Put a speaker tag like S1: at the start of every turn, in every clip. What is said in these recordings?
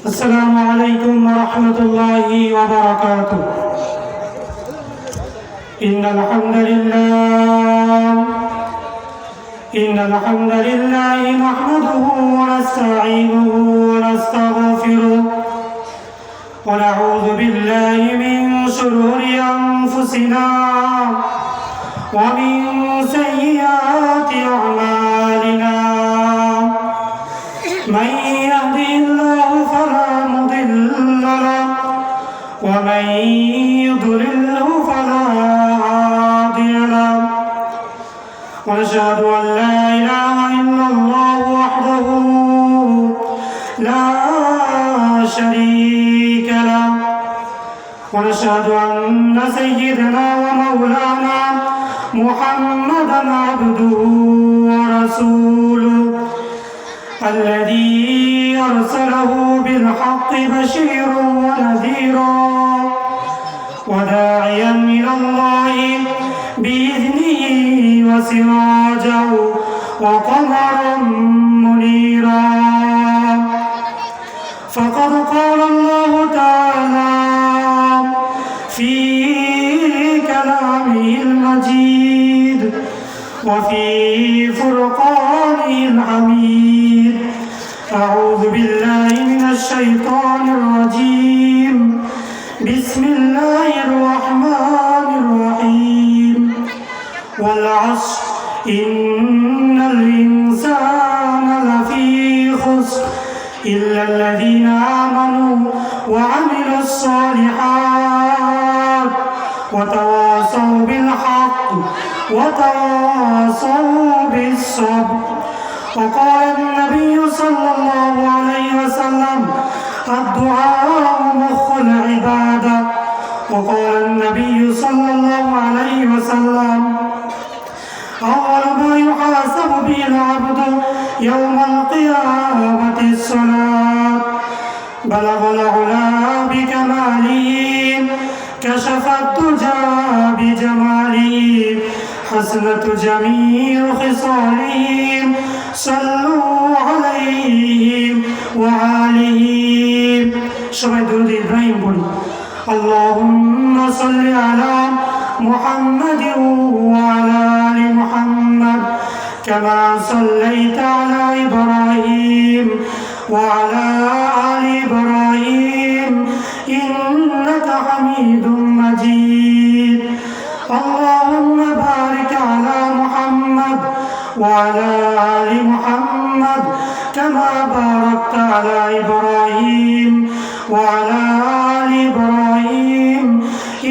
S1: السلام عليكم ورحمة الله وبركاته. إن الحمد لله نحمده ونستعينه ونستغفره ونعوذ بالله من شرور أنفسنا ومن سيئات أعمالنا. من يهده الله فلا مضل له ومن يضلله فلا هادي له. ونشهد أن لا إله إلا الله وحده لا شريك له. ونشهد أن سيدنا ومولانا محمدا عبده ورسوله الذي أرسله بالحق بشيرا ونذيرا وداعيا إلى الله بإذنه وسراجا وقمرا منيرا. فقد قال الله تعالى في كلامه المجيد وفي فرقانه الحميد: أعوذ بالله من الشيطان الرجيم. بسم الله الرحمن الرحيم. والعصر إن الإنسان لفي خسر إلا الذين آمنوا وعملوا الصالحات وتواصوا بالحق وتواصوا بالصبر. وقال النبي صلى الله عليه وسلم: الدعاء مخ العبادة. وقال النبي صلى الله عليه وسلم: أول ما يحاسب به العبد يوم القيامة الصلاة. بلغ العلا بكماله كشف الدجى بجماله حسنة جميع خصاله صلوا عليه وآله. সবাই দরুদ ইব্রাহিম বলি। اللهم صل على محمد وعلى آل محمد كما صليت على إبراهيم وعلى آل إبراهيم إنك حميد مجيد. اللهم بارك على محمد وعلى آل محمد كما باركت على إبراهيم وعلى آل إبراهيم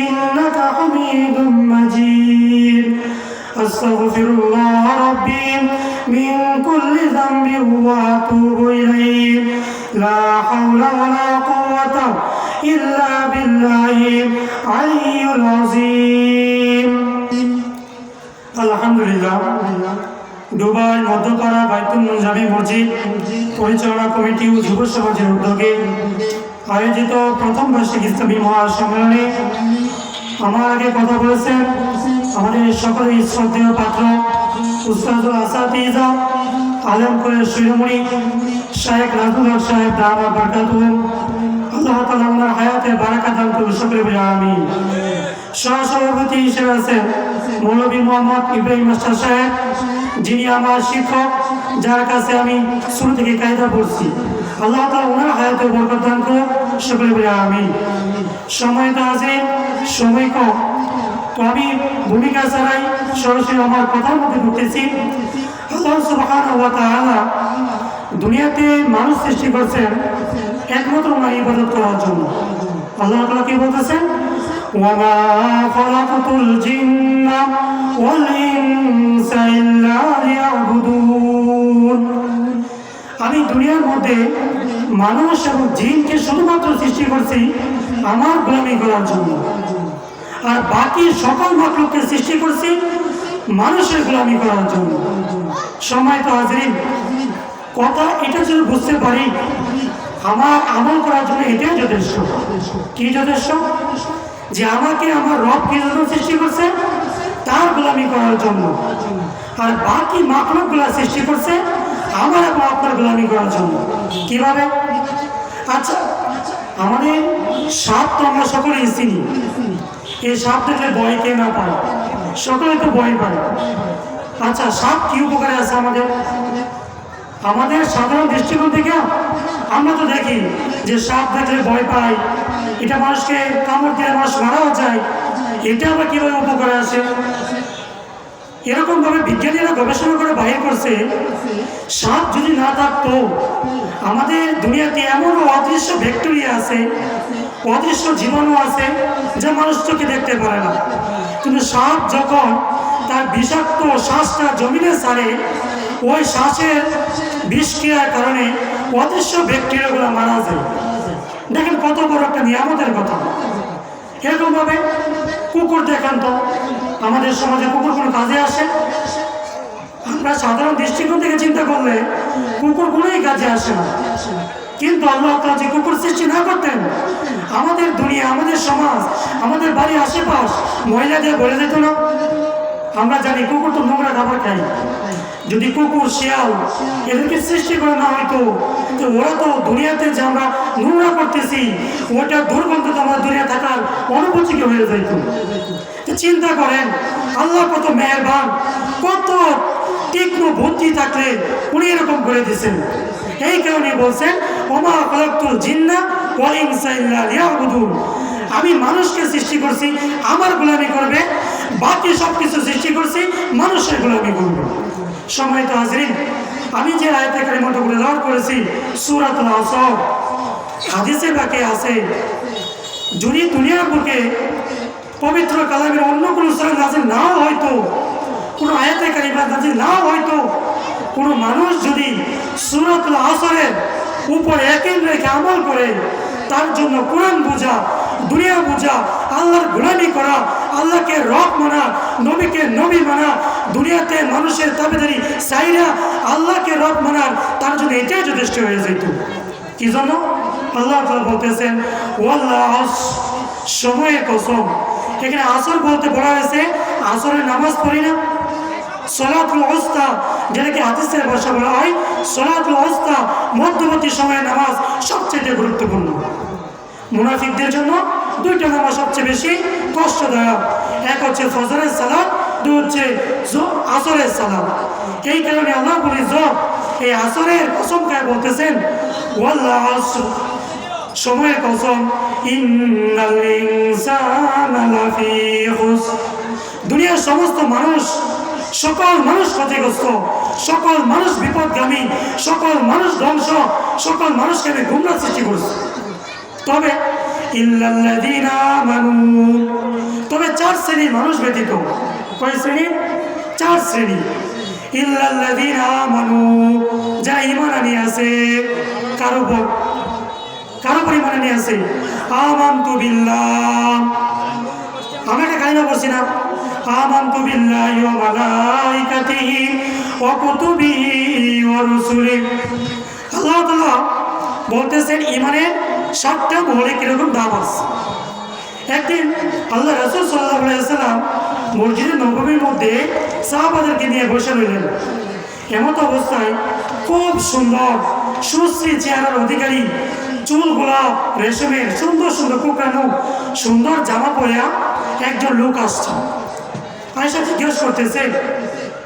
S1: إنك حميد مجيد. أستغفر الله ربي من كل ذنب وأتوب إليه. لا حول ولا قوة إلا بالله العلي العظيم. আলহামদুলিল্লাহ, দুবাই মধ্যপাড়া বাইতুল মুনজামি মসজিদ পরিচালনা কমিটি ও যুব সমাজের উদ্যোগে আয়োজিত প্রথম বার্ষিক ইসলামী মহাসম্মেলনে আমার আগে কথা বলেছেন আমাদের সকলের শ্রদ্ধেয় পাত্র উস্তাদুল আসাতিজা আলমপুরের শিরোমণি শায়েখ রাজুল হক সাহেব দাওয়া বারকাতুহ। আল্লাহ তাআলা ওনার হায়াতে বারাকাত দান করুন, সকলে বলি আমিন। সহসভাপতি হিসেবে আছেন মৌলভী মোহাম্মদ ইব্রাহিম মাস্টার সাহেব, যিনি আমার শিক্ষক, যার কাছে আমি শুরু থেকে কায়দা পড়ছি। আল্লাহ তাআলা ওনার হায়াতে বরকত দান করুন, সকলে বলি আমিন। সময় তো আছে, সময় কম, তো আমি ভূমিকা ছাড়াই সরাসরি আমার কথার মধ্যে ঢুকতেছি। আল্লাহ সুবহানাহু ওয়া তাআলা দুনিয়াতে মানুষ সৃষ্টি করছেন একমাত্র ওনার ইবাদত করার জন্য। আল্লাহ তাআলা কি বলতেছেন? ওয়ামা খালাকাতুল জিন্না ওয়াল ইনসা ইল্লা লিয়াবুদুন। আমি দুনিয়ার মধ্যে মানুষ এবং জিনকে শুধুমাত্র সৃষ্টি করছি আমার গোলামি করার জন্য, আর বাকি সকল মাখলুককে সৃষ্টি করছি মানুষের গোলামি করার জন্য। সম্মানিত হাজরিন, কথা এটা যদি বুঝতে পারি আমার আমল করার জন্য এটাই যথেষ্ট। কি যথেষ্ট? যে আমাকে আমার রব কি জন্য সৃষ্টি করছে? তার গোলামি করার জন্য। আর বাকি মাখলুকগুলো সৃষ্টি করছে আমার এবং আপনার গোলামি করার জন্য। কিভাবে? আচ্ছা, আমাদের সাপ তো আমরা সকলেই চিনি। এই সাপ দেখলে ভয় কে না পায়? সকলে তো ভয় পায়। আচ্ছা, সাপ কি উপকারে আছে আমাদের? আমাদের সাধারণ দৃষ্টিকোণ থেকে আমরা তো দেখি যে সাপ দেখলে ভয় পায়, এটা মানুষকে কামড় দিলে মানুষ মারাও যায়। এটা আবার কিভাবে উপকারে আসে? এরকম ভাবে বিজ্ঞানীরা গবেষণা করে বাহির করছে, সাপ যদি না থাকতো আমাদের দুনিয়াতে এমন অদৃশ্য ব্যাকটেরিয়া আছে, অদৃশ্য জীবাণু আছে যা মানুষ চোখে দেখতে পারে না। কিন্তু সাপ যখন তার বিষাক্ত শ্বাসটা জমিনে ছাড়ে, ওই শ্বাসের বিষক্রিয়ার কারণে অদৃশ্য ব্যাকটেরিয়াগুলো মারা যায়। দেখেন কত বড় একটা নিয়ামতের কথা। এরকম ভাবে কুকুর দেখান তো, আমাদের সমাজে কুকুর কোনো কাজে আসে? আমরা সাধারণ দৃষ্টিকোণ থেকে চিন্তা করলে কুকুর কোনোই কাজে আসে না। কিন্তু আল্লাহ তাআলা যে কুকুর সৃষ্টি না করতেন, আমাদের দুনিয়া, আমাদের সমাজ, আমাদের বাড়ির আশেপাশ ময়লা দিয়ে ভরে যেত না। আমরা জানি কুকুর তো নোংরা খাবার খায়। যদি কুকুর, শিয়াল এদেরকে সৃষ্টি করে না হয়তো, তো ওরা তো দুনিয়াতে যে আমরা নোংরা করতেছি, ওটা দুর্গন্ধ তো আমার দুনিয়া থাকার অনুপযোগী হয়ে যাইত। চিন্তা করেন আল্লাহ কত মেহেরবান, কত তীক্ষ্ণ বুদ্ধি থাকলে উনি এরকম করে দিয়েছেন। এই কারণে বলছেন, ওমা খালাকতুল জিন্না ওয়াল ইনসা ইল্লা লিয়াবুদুন। আমি মানুষকে সৃষ্টি করছি আমার গোলামি করবে, বাকি সব কিছু সৃষ্টি করছি মানুষের গোলামি করবে। সম্মানিত হাজরিন, আমি যে আয়াতে কারিমাটা তেলাওয়াত করেছি সূরাতুল আসর, হাদিসে বাকি আছে, যদি দুনিয়ার বুকে পবিত্র কালামের অন্য কোনো সূরা নাযিল নাও হয়তো, কোনো আয়াতে কারিমা নাযিল নাও হয়তো, কোনো মানুষ যদি সূরাতুল আসরের উপর ইয়াকিন রেখে আমল করে, তার জন্য কোরআন বোঝা, দুনিয়া বোঝা, আল্লাহর গোলামি করা, আল্লাহকে রব মানা, নবীকে নবী মানা, দুনিয়াতে মানুষের তাবেদারি চাইরা আল্লাহকে রব মানার, তার জন্য এটাই যথেষ্ট হয়ে যেত। কি জন্য? আল্লাহ তাআলা বলতেছেন ওয়াল্লাহ, সময়ের কসম। এখানে আসর বলতে বলা হয়েছে, আসরের নামাজ পড়ি না, সলাতুল উস্তা, যেটাকে হাদিসের ভাষা বলা হয় সলাতুল উস্তা, মধ্যবর্তী সময়ের নামাজ সবচেয়ে গুরুত্বপূর্ণ। মুনাফিকদের জন্য দুইটা নামাজ সবচেয়ে বেশি কষ্টদায়ক, এক হচ্ছে ফজরের সালাত, দুই হচ্ছে আসরের সালাত। এই কারণে আল্লাহ বলি এই আসরের কসম খায় বলতেছেন ওয়াল্লাহ, সময়ের কসম, ইন্নাল ইনসানা লাফি খুসর। দুনিয়ার সমস্ত মানুষ, সকল মানুষ ক্ষতিগ্রস্ত, সকল মানুষ বিপদগামী, সকল মানুষ ধ্বংস, সকল মানুষকে আমি গুমরাহ সৃষ্টি করছি। তবে ইল্লাল্লাযীনা আমানু, তবে 4 শ্রেণীর মানুষ ব্যতীত। কয় শ্রেণী? 4 শ্রেণী। ইল্লাল্লাযীনা আমানু, যারা ঈমান আনিয়ে আছে। কার উপর ঈমান আনিয়ে আছে? আমানতু বিল্লাহ। আমরা একটা কালিমা পড়ছি না, আমানতু বিল্লাহি ওয়া মালাইকাতিহি ওয়া কুতুবিহি ওয়া রুসুলিহি। আল্লাহ তাআলা বলতেছেন ঈমানের 7টা মৌলিক এরকম দাম আছে। একদিন আল্লাহ রাসূল সাল্লাল্লাহু আলাইহি ওয়াসাল্লাম মসজিদে নববীর মধ্যে সাহাবাদেরকে নিয়ে বসে রইলেন। এমত অবস্থায় খুব সুন্দর সুশ্রী চেহারার অধিকারী, চুলগুলা রেশমের, সুন্দর সুন্দর কোঁকড়ানো সুন্দর জামা পরিয়া একজন লোক আসছে। আয়েশা জিজ্ঞেস করতেছে,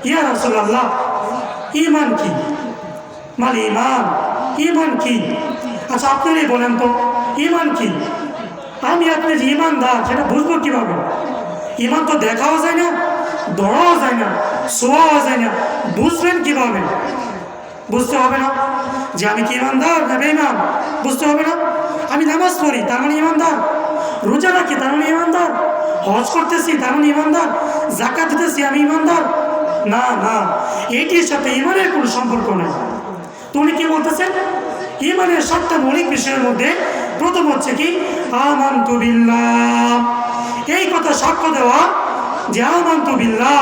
S1: ইয়া রাসূলুল্লাহ, ঈমান কি? মানে ঈমান কি? আচ্ছা আপনারই বলেন তো ঈমান কি? আমি আপনি যে ঈমানদার সেটা বুঝবো কিভাবে? ঈমান তো দেখাও যায় না, ধরাও যায় না, ছোঁয়াও যায় না, বুঝবেন কিভাবে? বুঝতে হবে না যে আমি কি ঈমানদার না বেঈমান? বুঝতে হবে না? আমি নামাজ পড়ি তার মানে ঈমানদার, রোজা রাখি তার মানে ঈমানদার, হজ করতেছি তার মানে ঈমানদার, যাকাত দিতেছি আমি ঈমানদার? না না, এটির সাথে ঈমানের কোনো সম্পর্ক নেই। তো উনি কি বলতেছেন? ঈমানের 7টা মৌলিক বিষয়ের মধ্যে প্রথম হচ্ছে কি? আমানতু বিল্লাহ। এই কথা সাক্ষ্য দেওয়া যে আমানতু বিল্লাহ,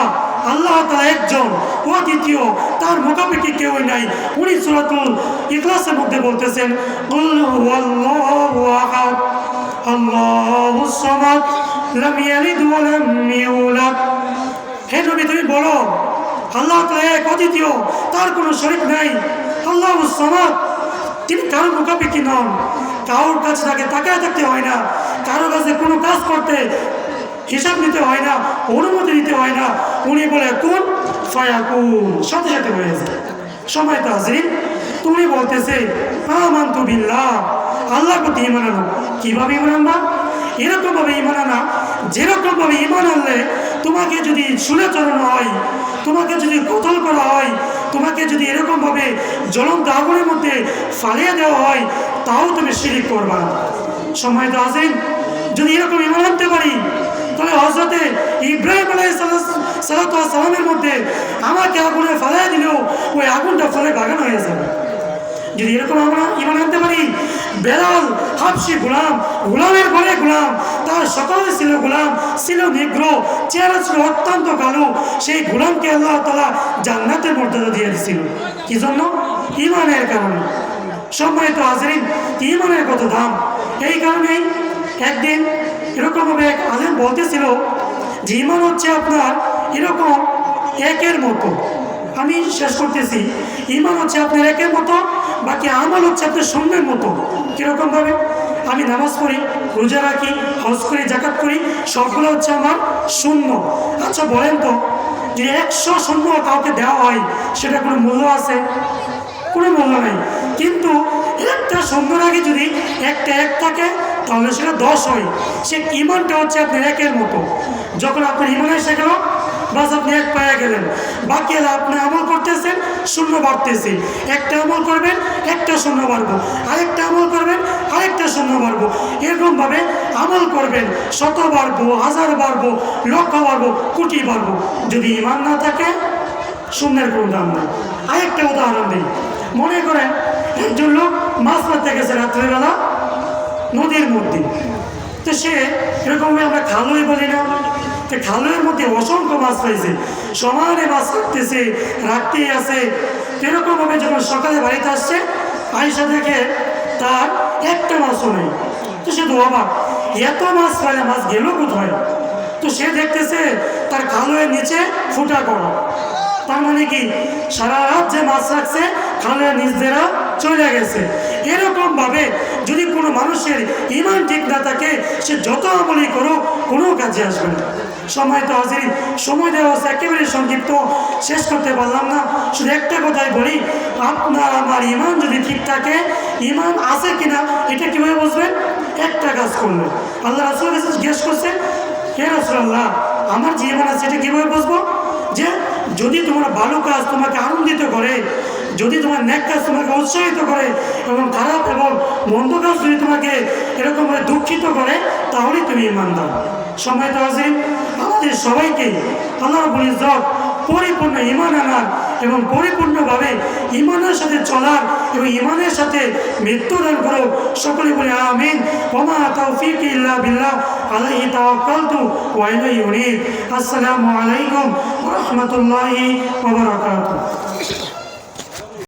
S1: আল্লাহ তাআলা একজন, ও দ্বিতীয়, তার মুখাপেক্ষি কেউই নাই। উনি সূরাতুল ইখলাসের মধ্যে বলতেছেন কুল হুয়াল্লাহু আহাদ আল্লাহুস সামাদ লাম ইয়ালিদ ওয়া লাম ইউলাদ। হে নবী তুমি বলো আল্লাহ তাআলা এক, অদ্বিতীয়, তার কোনো শরীক নাই, আল্লাহুস সামাদ, তিনি কারো মুখাপেক্ষি নন, কারোর কাছে তাকে তাকায় থাকতে হয় না, কারোর কাছে কোনো কাজ করতে হিসাব নিতে হয় না, অনুমতি দিতে হয় না। উনি বলে কোন ফায়াকুন, সাথে সাথে হয়ে যায়। সময় তো হাজির, তুমি বলতেছে আমানতু বিল্লাহ, আল্লাহর প্রতি ঈমান আনো। কিভাবে ঈমান আনবা? এরকম ভাবে ঈমান আনা, যেরকম ভাবে ঈমান আনলে তোমাকে যদি চুলে চড়ানো হয়, তোমাকে যদি কতল করা হয়, তোমাকে যদি এরকম ভাবে জ্বলন্ত আগুনের মধ্যে ফালিয়ে দেওয়া হয়, তাও তুমি শিরিক করবা। সময় তো হাজির, যদি এরকম ঈমান আনতে পারি, তাহলে হযরতে ইব্রাহিম আলাইহিস সালামের মধ্যে আমাকে আগুনে ফালিয়ে দিলেও ওই আগুনটা ফলে বাগান হয়ে যাবে। যদি এরকম আমরা ঈমান আনতে পারি, বেলাল হাবশী গোলাম, গোলামের ঘরে গোলাম, তার সকালে ছিল গোলাম, ছিল নিগ্র, চেহারা ছিল অত্যন্ত কালো, সেই গোলামকে আল্লাহ তাআলা জান্নাতের মর্যাদা দিয়ে দিয়েছিল। কি জন্য? ঈমানের কারণে। সম্মানিত হাজিরিন, ঈমানের কত দাম! এই কারণেই একদিন এরকমভাবে এক আলেম বলতেছিল যে ঈমান হচ্ছে আপনার এরকম একের মতো। আমি শেষ করতেছি, ঈমান হচ্ছে আপনার একের মতো, বাকি আমল হচ্ছে আপনার শূন্যের মতো। কীরকমভাবে? আমি নামাজ পড়ি, রোজা রাখি, হজ করি, জাকাত করি, সবগুলো হচ্ছে আমার শূন্য। আচ্ছা বলেন তো, যদি 100 শূন্য কাউকে দেওয়া হয়, সেটা কোনো মূল্য আছে? কোনো মূল্য নেই। কিন্তু একটা শূন্যর আগে যদি একটা এক থাকে, তাহলে সেটা 10 হয়। সে ঈমানটা হচ্ছে আপনার একের মতো। যখন আপনার ঈমান এসে গেল, বাস আপনি এক পায়ে গেলেন, বাকি হলে আপনি আমল করতেছেন, শূন্য বাড়তেছে। একটা আমল করবেন, একটা শূন্য বাড়বো, আরেকটা আমল করবেন, আরেকটা শূন্য বাড়বো। এরকমভাবে আমল করবেন, 100 বাড়বো, 1000 বাড়বো, লক্ষ বাড়বো, কোটি বাড়বো। যদি ঈমান না থাকে, শূন্যের কোনো দাম নেই। আরেকটা উদাহরণ দিই। মনে করেন একজন লোক মাছ মারতে গেছে রাত্রেবেলা নদীর মধ্যে। তো সে এরকমভাবে আমরা খালই বলি না, তো খালের মধ্যে অসংখ্য মাছ পাইছে, সমানে মাছ রাখতেছে, রাখতেই আছে। এরকমভাবে যখন সকালে বাড়িতে আসছে, আয়সা দেখে তার একটা মাছও নেই। তো সে তো অবাক, এত মাছ পাইলে মাছ গেল কোথায়? তো সে দেখতেছে তার খালের নিচে ফুটা করা। তার মানে কি, সারা রাত যে মাছ রাখছে খালের নিচ দিয়ে চলে গেছে। এরকমভাবে যদি কোনো মানুষের ঈমান ঠিক না থাকে, সে যত আমলই করুক কোনো কাজে আসবে না। সময় তো হাজির, সময় দেওয়া হচ্ছে একেবারে সংক্ষিপ্ত, শেষ করতে পারলাম না। শুধু একটা কথাই বলি, আপনার আমার ঈমান যদি ঠিক থাকে, ঈমান আছে কিনা এটা কীভাবে বুঝবেন? একটা কাজ করলে। আল্লাহ রাসূলের কাছে জিজ্ঞেস করছে, হে রাসূলুল্লাহ, আমার যে ঈমান আছে এটা কীভাবে বুঝবো? যে যদি তোমার ভালো কাজ তোমাকে আনন্দিত করে, যদি তোমার নেক কাজ তোমাকে উৎসাহিত করে, এবং খারাপ এবং মন্দ কাজ যদি তোমাকে এরকমভাবে দুঃখিত করে, তাহলেই তুমি ঈমানদার। সময় তো আছে, আমাদের সবাইকে আল্লাহ রাব্বুল ইজ্জত পরিপূর্ণ ঈমান আনার এবং পরিপূর্ণভাবে ঈমানের সাথে চলার এবং ঈমানের সাথে মৃত্যুদান করো। সকলে বলে আমিন। ওয়া মা তাওফীকি ইল্লা বিল্লাহ, আলাইহি তাওয়াক্কালতু ওয়া ইলাইহি উনীব। আসসালামু আলাইকুম ওয়া রাহমাতুল্লাহি ওয়া বারাকাতুহু।